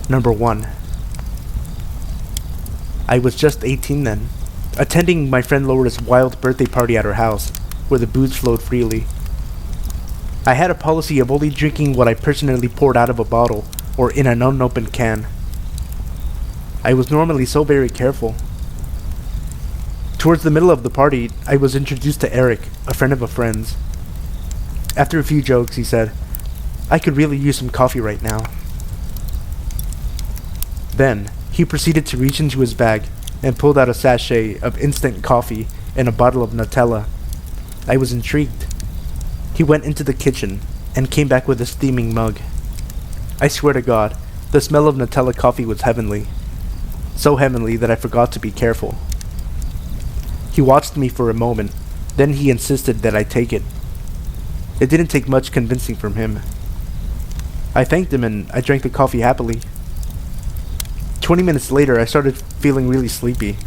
Number 1. I was just 18 then, attending my friend Laura's wild birthday party at her house, where the booze flowed freely. I had a policy of only drinking what I personally poured out of a bottle or in an unopened can. I was normally so very careful. Towards the middle of the party, I was introduced to Eric, a friend of a friend's. After a few jokes, he said, "I could really use some coffee right now." Then, he proceeded to reach into his bag and pulled out a sachet of instant coffee and a bottle of Nutella. I was intrigued. He went into the kitchen and came back with a steaming mug. I swear to God, the smell of Nutella coffee was heavenly. So heavenly that I forgot to be careful. He watched me for a moment, then he insisted that I take it. It didn't take much convincing from him. I thanked him and I drank the coffee happily. 20 minutes later, I started feeling really sleepy.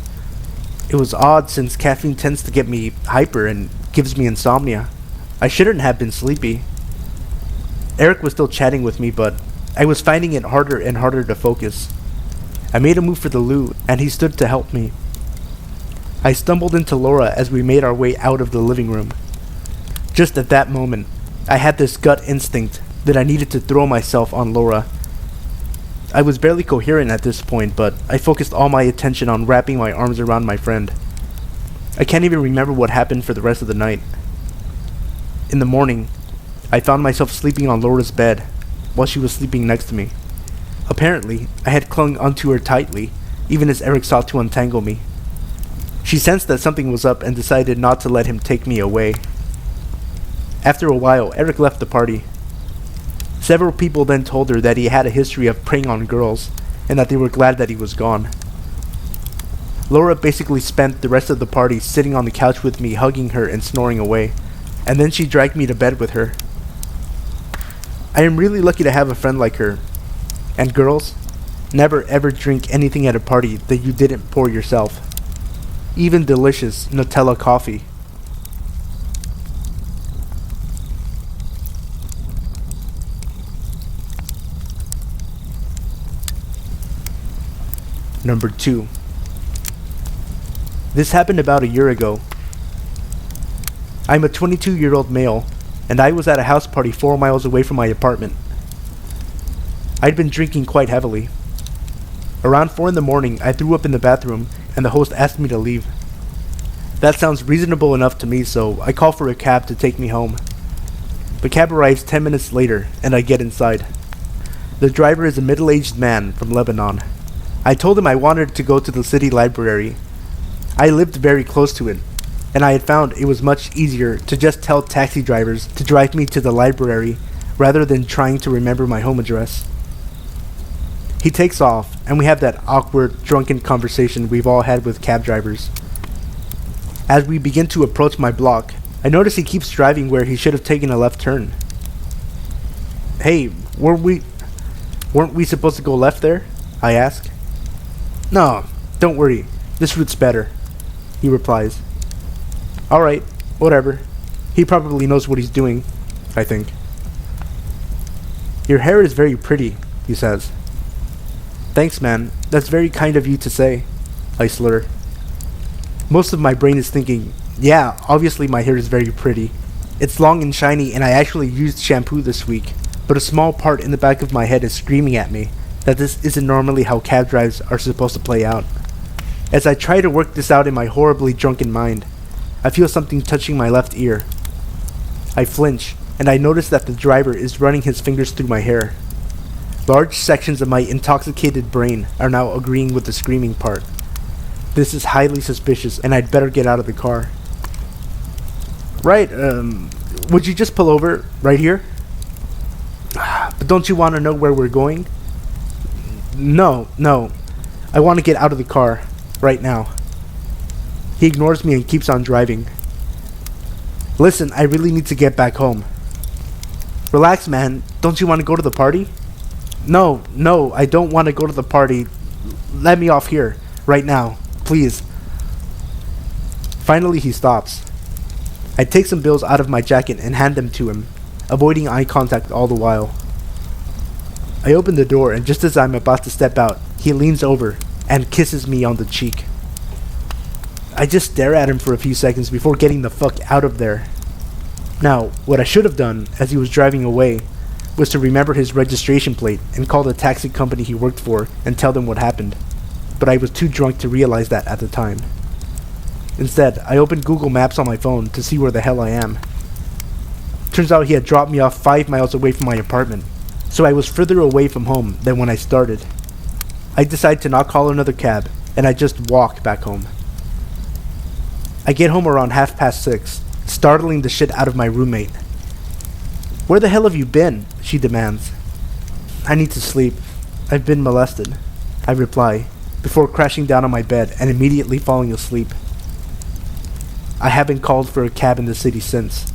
It was odd since caffeine tends to get me hyper and gives me insomnia. I shouldn't have been sleepy. Eric was still chatting with me, but I was finding it harder and harder to focus. I made a move for the loo, and he stood to help me. I stumbled into Laura as we made our way out of the living room. Just at that moment, I had this gut instinct that I needed to throw myself on Laura. I was barely coherent at this point, but I focused all my attention on wrapping my arms around my friend. I can't even remember what happened for the rest of the night. In the morning, I found myself sleeping on Laura's bed while she was sleeping next to me. Apparently, I had clung onto her tightly, even as Eric sought to untangle me. She sensed that something was up and decided not to let him take me away. After a while, Eric left the party. Several people then told her that he had a history of preying on girls, and that they were glad that he was gone. Laura basically spent the rest of the party sitting on the couch with me, hugging her and snoring away, and then she dragged me to bed with her. I am really lucky to have a friend like her. And girls, never ever drink anything at a party that you didn't pour yourself. Even delicious Nutella coffee. Number 2. This happened about a year ago. I'm a 22-year-old male, and I was at a house party 4 miles away from my apartment. I'd been drinking quite heavily. Around 4 in the morning, I threw up in the bathroom, and the host asked me to leave. That sounds reasonable enough to me, so I call for a cab to take me home. The cab arrives 10 minutes later, and I get inside. The driver is a middle-aged man from Lebanon. I told him I wanted to go to the city library. I lived very close to it, and I had found it was much easier to just tell taxi drivers to drive me to the library rather than trying to remember my home address. He takes off, and we have that awkward, drunken conversation we've all had with cab drivers. As we begin to approach my block, I notice he keeps driving where he should have taken a left turn. "Hey, weren't we supposed to go left there?" I ask. "No, don't worry, this route's better," he replies. "Alright, whatever. He probably knows what he's doing, I think." "Your hair is very pretty," he says. "Thanks, man. That's very kind of you to say," I slur. Most of my brain is thinking, yeah, obviously my hair is very pretty. It's long and shiny, and I actually used shampoo this week, but a small part in the back of my head is screaming at me that this isn't normally how cab drives are supposed to play out. As I try to work this out in my horribly drunken mind, I feel something touching my left ear. I flinch, and I notice that the driver is running his fingers through my hair. Large sections of my intoxicated brain are now agreeing with the screaming part. This is highly suspicious, and I'd better get out of the car. "Right, would you just pull over right here?" "But don't you want to know where we're going?" No, I want to get out of the car, right now." He ignores me and keeps on driving. "Listen, I really need to get back home." "Relax, man. Don't you want to go to the party?" No, I don't want to go to the party. Let me off here, right now, please." Finally, he stops. I take some bills out of my jacket and hand them to him, avoiding eye contact all the while. I open the door, and just as I'm about to step out, he leans over and kisses me on the cheek. I just stare at him for a few seconds before getting the fuck out of there. Now, what I should have done as he was driving away was to remember his registration plate and call the taxi company he worked for and tell them what happened. But I was too drunk to realize that at the time. Instead, I opened Google Maps on my phone to see where the hell I am. Turns out he had dropped me off 5 miles away from my apartment, so I was further away from home than when I started. I decide to not call another cab, and I just walk back home. I get home around 6:30, startling the shit out of my roommate. "Where the hell have you been?" she demands. "I need to sleep. I've been molested," I reply, before crashing down on my bed and immediately falling asleep. I haven't called for a cab in the city since.